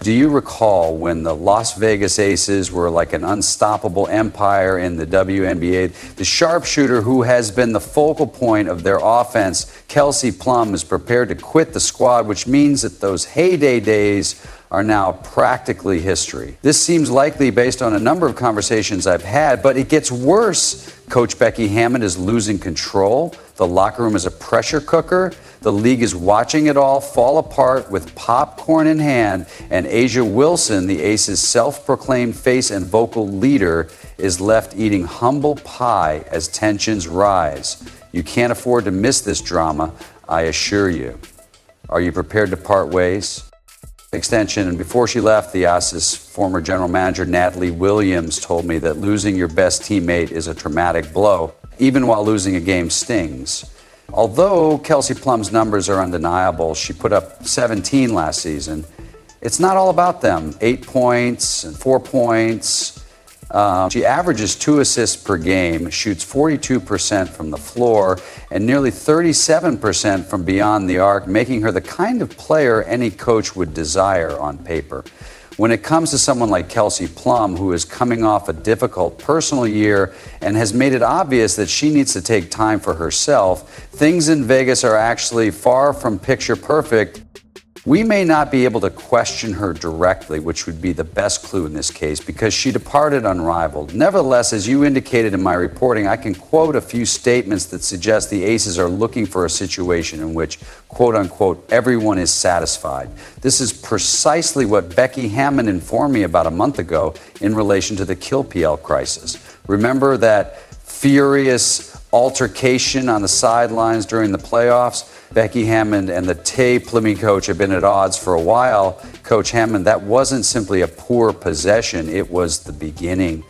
Do you recall when the Las Vegas Aces were like an unstoppable empire in the WNBA? The sharpshooter who has been the focal point of their offense, Kelsey Plum, is prepared to quit the squad, which means that those heyday days are now practically history. This seems likely based on a number of conversations I've had, but it gets worse. Coach Becky Hammond is losing control. The locker room is a pressure cooker. The league is watching it all fall apart with popcorn in hand, and A'ja Wilson, the Aces' self-proclaimed face and vocal leader, is left eating humble pie as tensions rise. You can't afford to miss this drama, I assure you. Are you prepared to part ways? Extension, and before she left, the Aces former general manager Natalie Williams told me that losing your best teammate is a traumatic blow, even while losing a game stings. Although Kelsey Plum's numbers are undeniable, she put up 17 last season, it's not all about them. 8 points and 4 points. She averages 2 assists per game, shoots 42% from the floor, and nearly 37% from beyond the arc, making her the kind of player any coach would desire on paper. When it comes to someone like Kelsey Plum, who is coming off a difficult personal year and has made it obvious that she needs to take time for herself, things in Vegas are actually far from picture perfect. We may not be able to question her directly, which would be the best clue in this case, because she departed unrivaled. Nevertheless, as you indicated in my reporting, I can quote a few statements that suggest the Aces are looking for a situation in which, quote unquote, everyone is satisfied. This is precisely what Becky Hammond informed me about a month ago in relation to the KillPL crisis. Remember that furious altercation on the sidelines during the playoffs? Becky Hammond and the Plummy coach have been at odds for a while. Coach Hammond, that wasn't simply a poor possession, it was the beginning.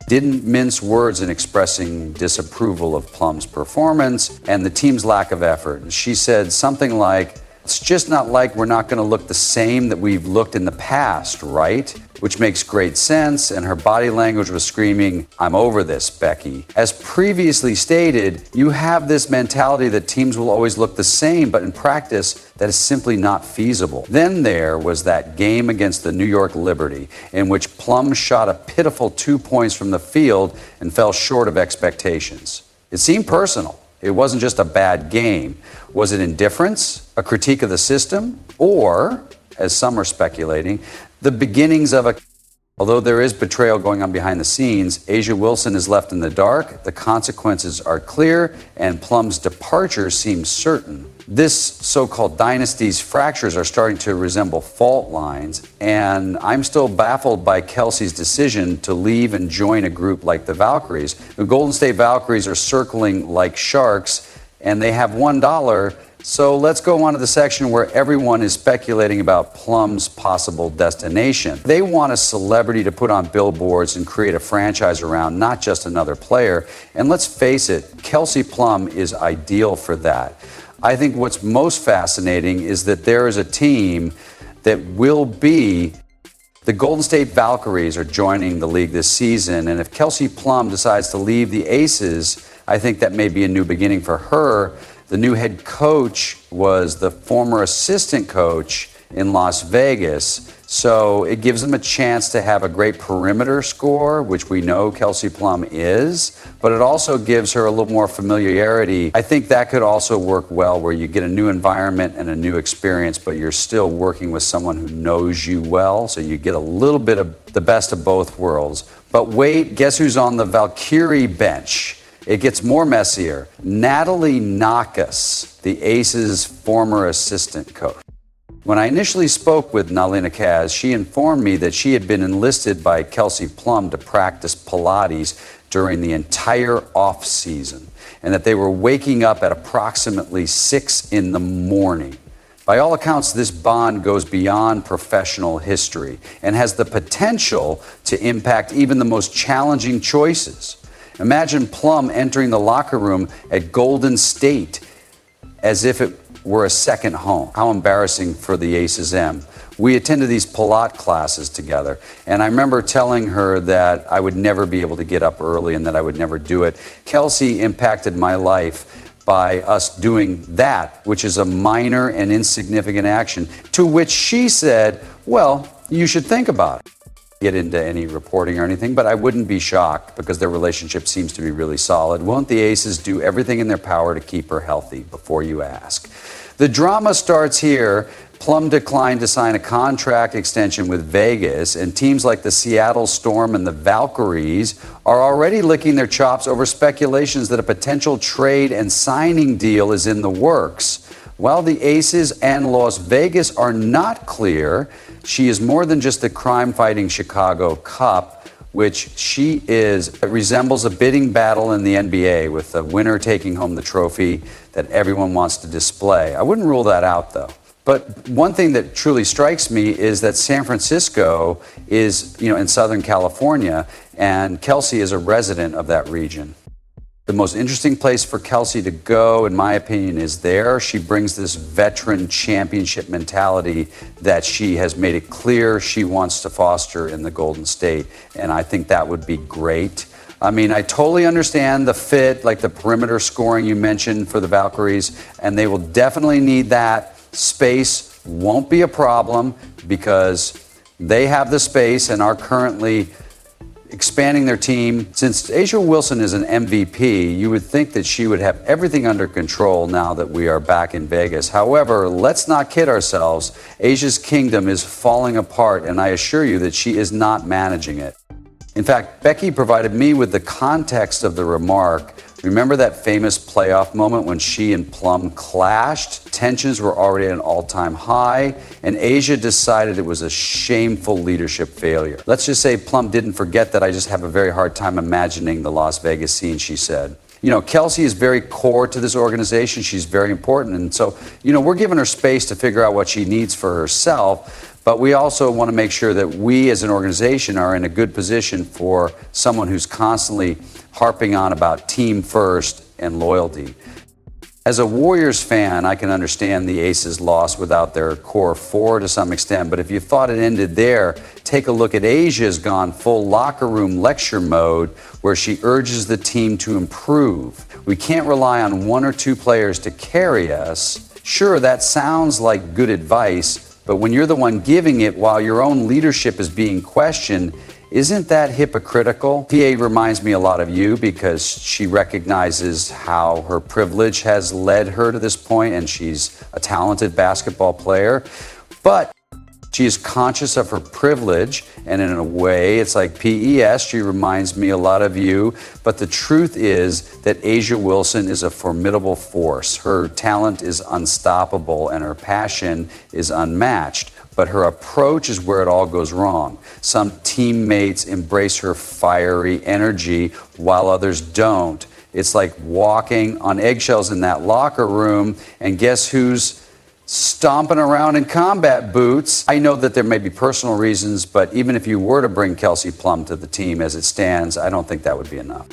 Didn't mince words in expressing disapproval of Plum's performance and the team's lack of effort. She said something like, it's just not like we're not going to look the same that we've looked in the past, right? Which makes great sense, and her body language was screaming, I'm over this, Becky. As previously stated, you have this mentality that teams will always look the same, but in practice, that is simply not feasible. Then there was that game against the New York Liberty, in which Plum shot a pitiful 2 points from the field and fell short of expectations. It seemed personal. It wasn't just a bad game. Was it indifference, a critique of the system, or, as some are speculating, the beginnings of a... Although there is betrayal going on behind the scenes, A'ja Wilson is left in the dark, the consequences are clear, and Plum's departure seems certain. This so-called dynasty's fractures are starting to resemble fault lines, and I'm still baffled by Kelsey's decision to leave and join a group like the Valkyries. The Golden State Valkyries are circling like sharks, and they have $1. So let's go on to the section where everyone is speculating about Plum's possible destination. They want a celebrity to put on billboards and create a franchise around, not just another player. And let's face it, Kelsey Plum is ideal for that. I think what's most fascinating is that there is a team that will be... The Golden State Valkyries are joining the league this season, and if Kelsey Plum decides to leave the Aces, I think that may be a new beginning for her. The new head coach was the former assistant coach in Las Vegas, so it gives them a chance to have a great perimeter score, which we know Kelsey Plum is, but it also gives her a little more familiarity. I think that could also work well, where you get a new environment and a new experience, but you're still working with someone who knows you well, so you get a little bit of the best of both worlds. But wait, guess who's on the Valkyrie bench? It gets more messier. Natalie Nakas, the Aces' former assistant coach. When I initially spoke with Nalina Kaz, she informed me that she had been enlisted by Kelsey Plum to practice Pilates during the entire off-season, and that they were waking up at approximately 6 in the morning. By all accounts, this bond goes beyond professional history and has the potential to impact even the most challenging choices. Imagine Plum entering the locker room at Golden State as if it were a second home. How embarrassing for the Aces M. We attended these Pilates classes together, and I remember telling her that I would never be able to get up early and that I would never do it. Kelsey impacted my life by us doing that, which is a minor and insignificant action, to which she said, well, you should think about it. Get into any reporting or anything, but I wouldn't be shocked because their relationship seems to be really solid. Won't the Aces do everything in their power to keep her healthy, before you ask? The drama starts here. Plum declined to sign a contract extension with Vegas, and teams like the Seattle Storm and the Valkyries are already licking their chops over speculations that a potential trade and signing deal is in the works. While the Aces and Las Vegas are not clear, she is more than just the crime-fighting Chicago Cup, which she is. It resembles a bidding battle in the NBA, with the winner taking home the trophy that everyone wants to display. I wouldn't rule that out, though. But one thing that truly strikes me is that San Francisco is, in Southern California, and Kelsey is a resident of that region. The most interesting place for Kelsey to go, in my opinion, is there. She brings this veteran championship mentality that she has made it clear she wants to foster in the Golden State, and I think that would be great. I mean, I totally understand the fit, like the perimeter scoring you mentioned for the Valkyries, and they will definitely need that. Space won't be a problem because they have the space and are currently expanding their team. Since A'ja Wilson is an MVP, you would think that she would have everything under control now that we are back in Vegas. However, let's not kid ourselves. A'ja's kingdom is falling apart, and I assure you that she is not managing it. In fact, Becky provided me with the context of the remark. Remember that famous playoff moment when she and Plum clashed? Tensions were already at an all-time high, and A'ja decided it was a shameful leadership failure. Let's just say Plum didn't forget that. I just have a very hard time imagining the Las Vegas scene, she said. Kelsey is very core to this organization. She's very important. And so, we're giving her space to figure out what she needs for herself. But we also want to make sure that we as an organization are in a good position for someone who's constantly harping on about team first and loyalty. As a Warriors fan, I can understand the Aces' loss without their core four to some extent, but if you thought it ended there, take a look at A'ja's gone full locker room lecture mode, where she urges the team to improve. We can't rely on one or two players to carry us. Sure, that sounds like good advice, but when you're the one giving it while your own leadership is being questioned, isn't that hypocritical? PA reminds me a lot of you because she recognizes how her privilege has led her to this point, and she's a talented basketball player. But she is conscious of her privilege, and in a way, it's like PES. She reminds me a lot of you. But the truth is that A'ja Wilson is a formidable force. Her talent is unstoppable, and her passion is unmatched. But her approach is where it all goes wrong. Some teammates embrace her fiery energy while others don't. It's like walking on eggshells in that locker room, and guess who's stomping around in combat boots? I know that there may be personal reasons, but even if you were to bring Kelsey Plum to the team as it stands, I don't think that would be enough.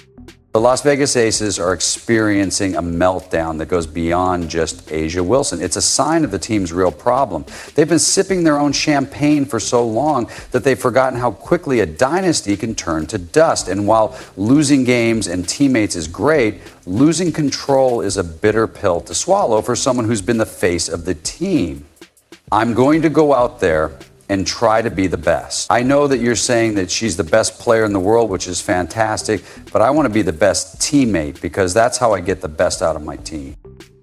The Las Vegas Aces are experiencing a meltdown that goes beyond just A'ja Wilson. It's a sign of the team's real problem. They've been sipping their own champagne for so long that they've forgotten how quickly a dynasty can turn to dust. And while losing games and teammates is great, losing control is a bitter pill to swallow for someone who's been the face of the team. I'm going to go out there and try to be the best. I know that you're saying that she's the best player in the world, which is fantastic, but I want to be the best teammate because that's how I get the best out of my team.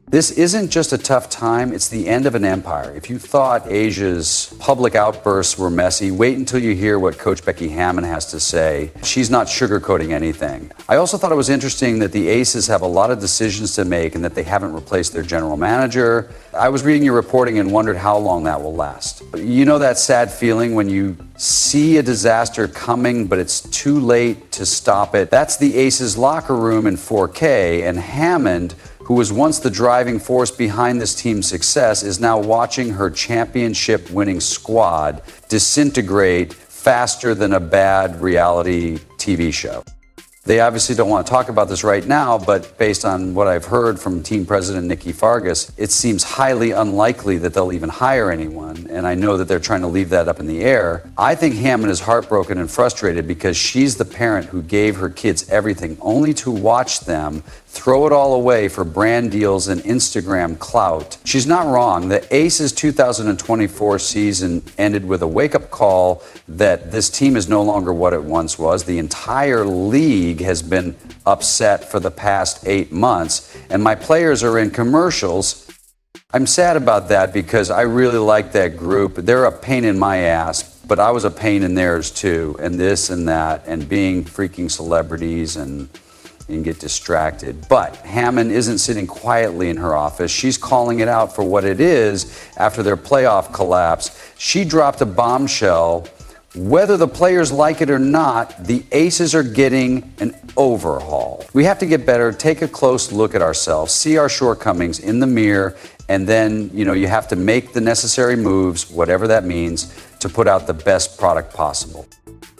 This isn't just a tough time, it's the end of an empire. If you thought A'ja's public outbursts were messy, wait until you hear what Coach Becky Hammond has to say. She's not sugarcoating anything. I also thought it was interesting that the Aces have a lot of decisions to make and that they haven't replaced their general manager. I was reading your reporting and wondered how long that will last. You know that sad feeling when you see a disaster coming, but it's too late to stop it? That's the Aces locker room in 4K, and Hammond, who was once the driving force behind this team's success, is now watching her championship-winning squad disintegrate faster than a bad reality TV show. They obviously don't want to talk about this right now, but based on what I've heard from team president Nikki Fargas, it seems highly unlikely that they'll even hire anyone, and I know that they're trying to leave that up in the air. I think Hammond is heartbroken and frustrated because she's the parent who gave her kids everything, only to watch them throw it all away for brand deals and Instagram clout. She's not wrong. The Aces 2024 season ended with a wake-up call that this team is no longer what it once was. The entire league has been upset for the past 8 months, and my players are in commercials. I'm sad about that because I really like that group. They're a pain in my ass, but I was a pain in theirs too, and this and that, and being freaking celebrities and get distracted. But Hammond isn't sitting quietly in her office. She's calling it out for what it is after their playoff collapse. She dropped a bombshell. Whether the players like it or not, the Aces are getting an overhaul. We have to get better, take a close look at ourselves, see our shortcomings in the mirror, and then, you have to make the necessary moves, whatever that means, to put out the best product possible.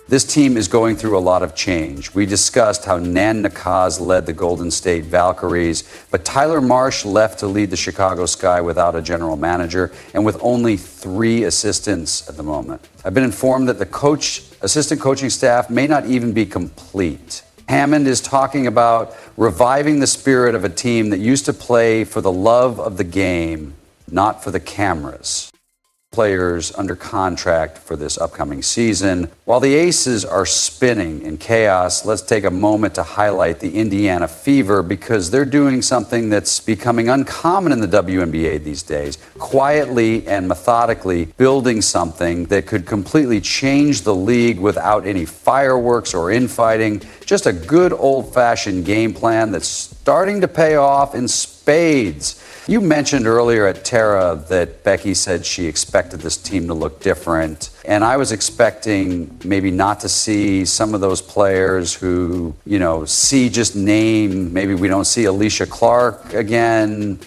This team is going through a lot of change. We discussed how Nan Nakaz led the Golden State Valkyries, but Tyler Marsh left to lead the Chicago Sky without a general manager and with only 3 assistants at the moment. I've been informed that the assistant coaching staff may not even be complete. Hammond is talking about reviving the spirit of a team that used to play for the love of the game, not for the cameras. Players under contract for this upcoming season. While the Aces are spinning in chaos, let's take a moment to highlight the Indiana Fever because they're doing something that's becoming uncommon in the WNBA these days, quietly and methodically building something that could completely change the league without any fireworks or infighting, just a good old-fashioned game plan that's starting to pay off in spades. You mentioned earlier at Terra that Becky said she expected this team to look different. And I was expecting maybe not to see some of those players who, see just name. Maybe we don't see Alicia Clark again.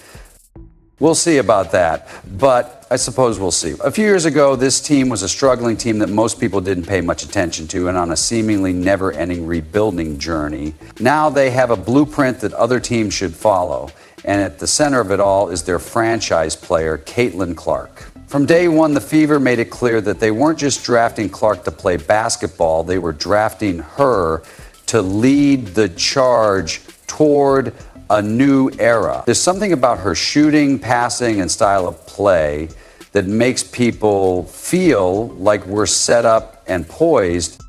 We'll see about that. But I suppose we'll see. A few years ago, this team was a struggling team that most people didn't pay much attention to and on a seemingly never-ending rebuilding journey. Now they have a blueprint that other teams should follow. And at the center of it all is their franchise player, Caitlin Clark. From day one, the Fever made it clear that they weren't just drafting Clark to play basketball, they were drafting her to lead the charge toward a new era. There's something about her shooting, passing, and style of play that makes people feel like we're set up and poised